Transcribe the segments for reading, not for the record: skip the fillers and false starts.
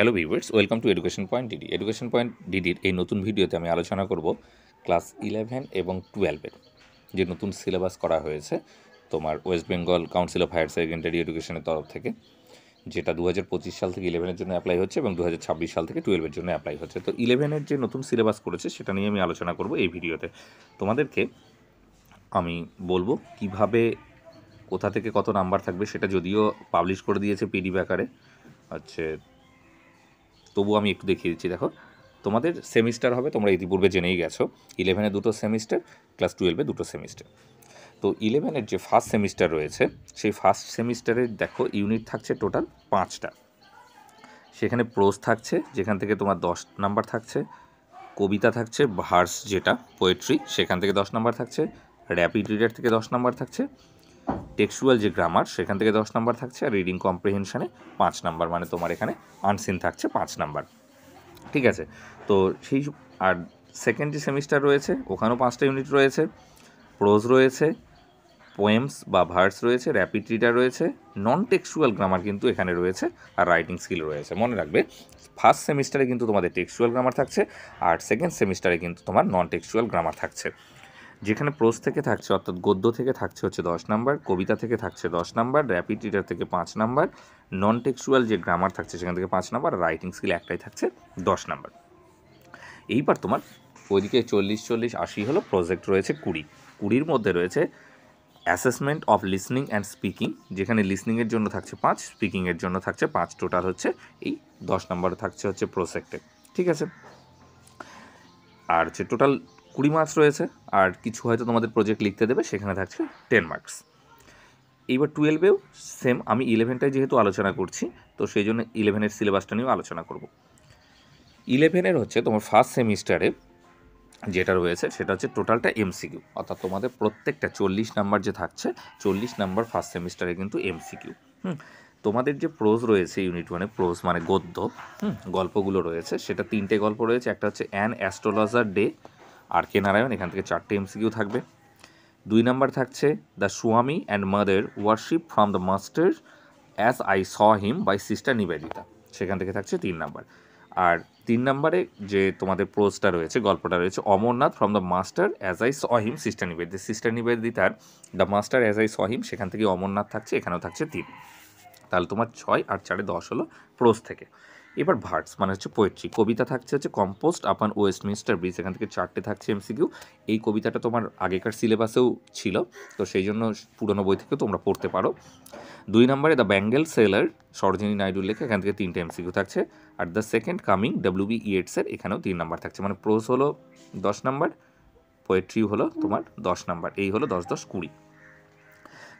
Hello viewers, welcome to education point DD. Education point ডিডির এই নতুন ভিডিওতে আমি আলোচনা করব ক্লাস 11 এবং 12-এর যে নতুন সিলেবাস করা হয়েছে তোমার West Bengal council of higher secondary এডুকেশনের তরফ থেকে, যেটা 2025 সাল থেকে 11-এর জন্য অ্যাপ্লাই হচ্ছে এবং 2026 সাল থেকে 12-এর জন্য অ্যাপ্লাই হচ্ছে। তো 11-এর যে নতুন সিলেবাস করেছে সেটা নিয়ে আমি আলোচনা করব এই ভিডিওতে। তোমাদেরকে আমি বলবো কিভাবে কোথা থেকে কত নাম্বার থাকবে, সেটা যদিও পাবলিশ করে দিয়েছে পিডিএফ আকারে, হচ্ছে তবু আমি একটু দেখিয়ে দিচ্ছি। দেখো, তোমাদের সেমিস্টার হবে, তোমরা ইতিপূর্বে জেনেই গেছো 11-এ দুটো সেমিস্টার, ক্লাস 12-এ দুটো সেমিস্টার। তো 11-এর যে ফার্স্ট সেমিস্টার রয়েছে সেই ফার্স্ট সেমিস্টারে দেখো ইউনিট থাকছে টোটাল 5টা। সেখানে প্রোজ থাকছে, যেখান থেকে তোমার 10 নাম্বার থাকছে, কবিতা থাকছে, ভার্স যেটা পোয়েট্রি সেখান থেকে 10 নাম্বার থাকছে, র্যাপিড রিডার থেকে 10 নাম্বার থাকছে, টেক্সচুয়াল যে গ্রামার সেখান থেকে 10 নাম্বার থাকছে, আর রিডিং কম্প্রিহেনশনে 5 নাম্বার, মানে তোমার এখানে আনসিন থাকছে 5 নাম্বার। ঠিক আছে, তো সেই আর সেকেন্ড যে সেমিস্টার রয়েছে ওখানেও 5টা ইউনিট রয়েছে, প্রোজ রয়েছে, পোয়েমস বা ভার্স রয়েছে, র্যাপিড রিডার রয়েছে, নন টেক্সচুয়াল গ্রামার কিন্তু এখানে রয়েছে, আর রাইটিং স্কিল রয়েছে। মনে রাখবে, ফার্স্ট সেমিস্টারে কিন্তু তোমাদের টেক্সচুয়াল গ্রামার থাকছে, আর সেকেন্ড সেমিস্টারে কিন্তু তোমার নন টেক্সচুয়াল গ্রামার থাকছে। যেখানে প্রোজ থেকে থাকছে, অর্থাৎ গদ্য থেকে থাকছে হচ্ছে 10 নাম্বার, কবিতা থেকে থাকছে 10 নাম্বার, র্যাপিড রিডার থেকে 5 নাম্বার, নন টেক্সচুয়াল যে গ্রামার থাকছে সেখান থেকে 5 নাম্বার, আর রাইটিং স্কিল একটাই থাকছে 10 নাম্বার। এইবার তোমার ওইদিকে 40-40-80 হলো, প্রজেক্ট রয়েছে 20-20-র মধ্যে রয়েছে assessment of listening and speaking, যেখানে লিসনিংয়ের জন্য থাকছে 5, স্পিকিংয়ের জন্য থাকছে 5, টোটাল হচ্ছে এই 10 নাম্বার থাকছে হচ্ছে প্রজেক্টে। ঠিক আছে, আর হচ্ছে টোটাল 20 মার্কস রয়েছে, আর কিছু হয়তো তোমাদের প্রজেক্ট লিখতে দেবে, সেখানে থাকছে 10 মার্কস। এইবার 12-এও সেম, আমি 11টাই যেহেতু আলোচনা করছি তো সেই জন্য 11-এর সিলেবাসটা নিয়েও আলোচনা করব। 11-এর হচ্ছে তোমার ফার্স্ট সেমিস্টারে যেটা রয়েছে সেটা হচ্ছে টোটালটা এমসিকিউ, অর্থাৎ তোমাদের প্রত্যেকটা 40 নাম্বার যে থাকছে, 40 নাম্বার ফার্স্ট সেমিস্টারে কিন্তু এমসিকিউ। তোমাদের যে প্রোজ রয়েছে ইউনিট 1-এ, প্রোজ মানে গদ্য, গল্পগুলো রয়েছে, সেটা 3টে গল্প রয়েছে। একটা হচ্ছে অ্যান অ্যাস্ট্রোলজার ডে, আর কে নারায়ণ, এখান থেকে 4টে এমসিকিউ থাকবে। 2 নাম্বার থাকছে the Swami and mother worship from the master as I saw him by sister Nivedita, সেখান থেকে থাকছে 3 নাম্বার। আর 3 নাম্বারে যে তোমাদের প্রোজটা রয়েছে, গল্পটা রয়েছে Amarnath from the master as I saw him sister Nivedita, sister নিবেদিতার the master as I saw him, সেখান থেকে অমরনাথ থাকছে, এখানেও থাকছে 3। তাহলে তোমার 6 আর 4-এ 10 হলো প্রোজ থেকে। এবার ভার্স মানে হচ্ছে পোয়েট্রি, কবিতা থাকছে হচ্ছে কম্পোস্ট আপান ওয়েস্টমিনস্টার ব্রিজ, এখান থেকে 4টে থাকছে এমসিকিউ। এই কবিতাটা তোমার আগেকার সিলেবাসেও ছিল, তো সেই জন্য পুরনো বই থেকেও তোমরা পড়তে পারো। 2 নম্বরে দ্য ব্যাঙ্গেল সেলার, সরোজিনী নাইডুর লেখা, এখান থেকে 3টে এমসিকিউ থাকছে। Are the second coming WB ইয়েটসের, এখানেও 3 নাম্বার থাকছে, মানে প্রোজ হলো 10 নাম্বার, পোয়েট্রি হলো তোমার 10 নাম্বার, এই হলো 10-10-20।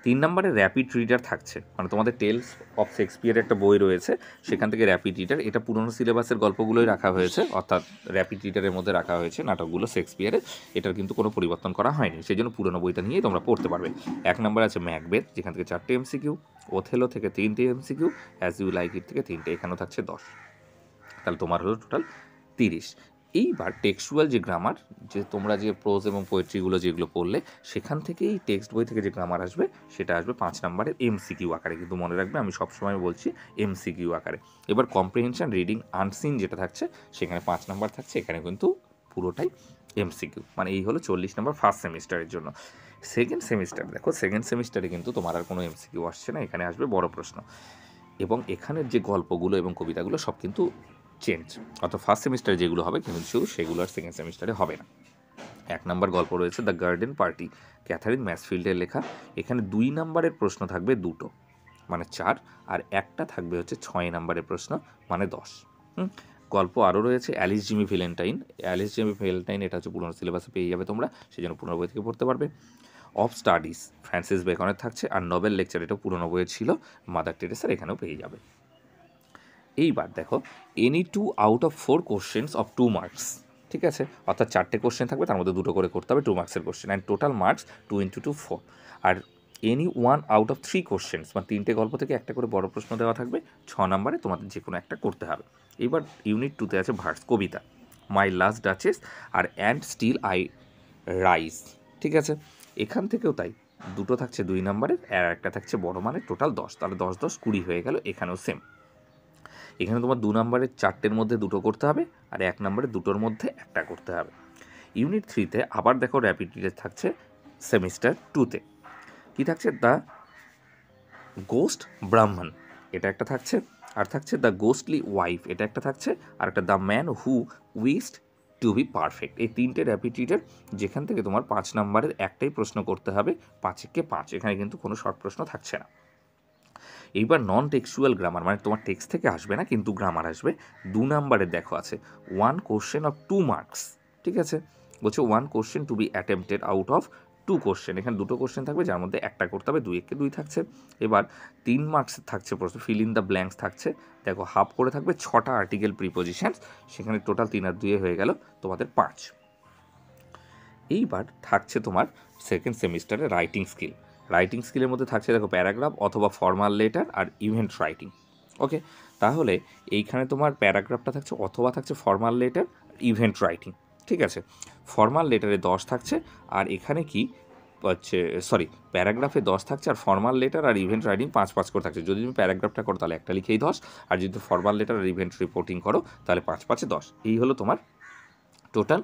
3 নম্বরে র্যাপিড রিডার থাকছে, মানে তোমাদের টেলস অফ শেক্সপিয়ারের একটা বই রয়েছে, সেখান থেকে র্যাপিড রিডার, এটা পুরনো সিলেবাসের গল্পগুলোই রাখা হয়েছে, অর্থাৎ র্যাপিড রিডারের মধ্যে রাখা হয়েছে নাটকগুলো শেক্সপিয়ারের, এটার কিন্তু কোনো পরিবর্তন করা হয়নি, সেই জন্য পুরনো বইটা নিয়েই তোমরা পড়তে পারবে। 1 নম্বর আছে ম্যাকবেথ, যেখান থেকে 4টে এমসিকিউ, ওথেলো থেকে 3টে MCQ, as you like it থেকে 3টে, এখানেও থাকছে 10, তাহলে তোমার হলো টোটাল 30। এইবার টেক্সচুয়াল যে গ্রামার, যে তোমরা যে প্রোজ এবং পোয়েট্রিগুলো যেগুলো পড়লে সেখান থেকেই টেক্সট বই থেকে যে গ্রামার আসবে সেটা আসবে 5 নম্বরের এমসিকিউ আকারে, কিন্তু মনে রাখবে আমি সবসময় বলছি এমসিকিউ আকারে। এবার কম্প্রিহেনশন রিডিং আনসিন যেটা থাকছে সেখানে 5 নাম্বার থাকছে, এখানে কিন্তু পুরোটাই এমসিকিউ। মানে এই হলো 40 নম্বর ফার্স্ট সেমিস্টারের জন্য। সেকেন্ড সেমিস্টার দেখো, সেকেন্ড সেমিস্টারে কিন্তু তোমার আর কোনো এমসিকিউ আসছে না, এখানে আসবে বড় প্রশ্ন, এবং এখানের যে গল্পগুলো এবং কবিতাগুলো সব কিন্তু চেঞ্জ, অর্থাৎ ফার্স্ট সেমিস্টারে যেগুলো হবে কিন্তু সেগুলো আর সেকেন্ড সেমিস্টারে হবে না। 1 নম্বর গল্প রয়েছে দ্য গার্ডেন পার্টি, ক্যাথারিন ম্যাসফিল্ডের লেখা, এখানে 2 নম্বরের প্রশ্ন থাকবে 2টো, মানে 4, আর একটা থাকবে হচ্ছে 6 নম্বরের প্রশ্ন, মানে 10। গল্প আরও রয়েছে Alice Jimmy Valentine, Alice Jimmy Valentine এটা হচ্ছে পুরনো সিলেবাসে পেয়ে যাবে তোমরা, সেই জন্য পুরনো বই থেকে পড়তে পারবে। অফ স্টাডিজ ফ্রান্সিস বেকনের থাকছে, আর নোবেল লেকচার, এটা পুরনো বইয়ের ছিল, মাদার টেরেসার, এখানেও পেয়ে যাবে। এইবার দেখো any 2 out of 4 questions of 2 marks, ঠিক আছে, অর্থাৎ 4টে কোশ্চেন থাকবে, তার মধ্যে 2টো করে করতে হবে 2 মার্কসের কোশ্চেন, অ্যান্ড টোটাল মার্কস 2 × 2 4। আর এনি 1 আউট অফ 3 কোশ্চেন্স, মানে 3টে গল্প থেকে একটা করে বড় প্রশ্ন দেওয়া থাকবে, 6 নম্বরে তোমাদের যে কোনো একটা করতে হবে। এবার ইউনিট 2-তে আছে ভার্স, কবিতা, মাই লাস্ট ডাচেস আর অ্যান্ড স্টিল আই রাইজ, ঠিক আছে, এখান থেকেও তাই 2টো থাকছে 2 নম্বরের, আর একটা থাকছে বড়, মানে টোটাল 10, তাহলে 10-10-20 হয়ে গেল, এখানেও সেম। এখানে তোমার 2 নম্বরের 4টের মধ্যে 2টো করতে হবে, আর 1 নম্বরের 2টোর মধ্যে 1টা করতে হবে। ইউনিট 3তে আবার দেখো র্যাপিড রিটেস্ট থাকছে সেমিস্টার 2তে। কী থাকছে? দ্য গোস্ট ব্রাহ্মণ, এটা একটা থাকছে, আর থাকছে দ্য গোস্টলি ওয়াইফ, এটা একটা থাকছে, আর একটা the man who wished to be perfect. এই 3টে র্যাপিড রিটের যেখান থেকে তোমার 5 নম্বরের একটাই প্রশ্ন করতে হবে, 5-কে 5, এখানে কিন্তু কোনো শর্ট প্রশ্ন থাকছে না। এইবার নন টেক্সচুয়াল গ্রামার, মানে তোমার টেক্সট থেকে আসবে না কিন্তু গ্রামার আসবে। 2 নম্বরের দেখো আছে 1 কোশ্চেন অফ 2 মার্কস, ঠিক আছে, বলছে 1 question to be attempted out of 2 question, এখানে 2টো কোশ্চেন থাকবে যার মধ্যে একটা করতে হবে, 2-একে 2 থাকছে। এবার 3 মার্কস থাকছে প্রশ্ন, ফিল ইন দ্য ব্ল্যাঙ্কস থাকছে, দেখো হাফ করে থাকবে 6টা আর্টিকেল প্রিপোজিশনস, সেখানে টোটাল 3 আর 2 হয়ে গেল তোমাদের 5। এইবার থাকছে তোমার সেকেন্ড সেমিস্টারে রাইটিং স্কিল। রাইটিং স্কিলের মধ্যে থাকছে দেখো প্যারাগ্রাফ অথবা ফর্মাল লেটার আর ইভেন্ট রাইটিং। ওকে, তাহলে এইখানে তোমার প্যারাগ্রাফটা থাকছে অথবা থাকছে ফর্মাল লেটার ইভেন্ট রাইটিং, ঠিক আছে। ফর্মাল লেটারে 10 থাকছে, আর এখানে কি হচ্ছে, সরি, প্যারাগ্রাফে 10 থাকছে, আর ফর্মাল লেটার আর ইভেন্ট রাইটিং 5-5 করে থাকছে। যদি তুমি প্যারাগ্রাফটা করো তাহলে একটা লিখেই 10, আর যদি ফর্মাল লেটার আর ইভেন্ট রিপোর্টিং করো তাহলে 5-5-এ 10। এই হলো তোমার টোটাল।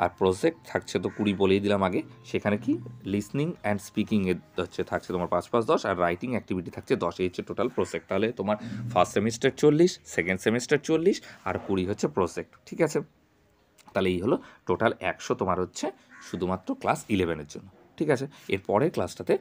আর প্রজেক্ট থাকছে তো 20 বলেই দিলাম আগে, সেখানে কি লিসনিং অ্যান্ড স্পিকিংয়ে হচ্ছে থাকছে তোমার 5-5-10, আর রাইটিং অ্যাক্টিভিটি থাকছে 10। এই হচ্ছে টোটাল প্রজেক্ট। তাহলে তোমার ফার্স্ট সেমিস্টার 40, সেকেন্ড সেমিস্টার 40, আর 20 হচ্ছে প্রজেক্ট, ঠিক আছে। তাহলে এই হলো টোটাল 100 তোমার হচ্ছে শুধুমাত্র ক্লাস 11-এর জন্য, ঠিক আছে। এর পরের ক্লাসটাতে,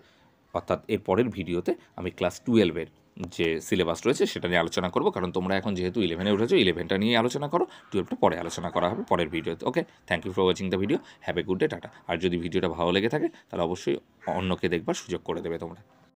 অর্থাৎ এর পরের ভিডিওতে আমি ক্লাস 12-এর যে সিলেবাস রয়েছে সেটা নিয়ে আলোচনা করব, কারণ তোমরা এখন যেহেতু 11-এ উঠেছো, 11টা নিয়ে আলোচনা করো, 12টা পরে আলোচনা করা হবে পরের ভিডিওতে। Okay, thank you for watching the video, have a good day, ta-ta. আর যদি ভিডিওটা ভালো লেগে থাকে তাহলে অবশ্যই অন্যকে দেখবার সুযোগ করে দেবে তোমরা।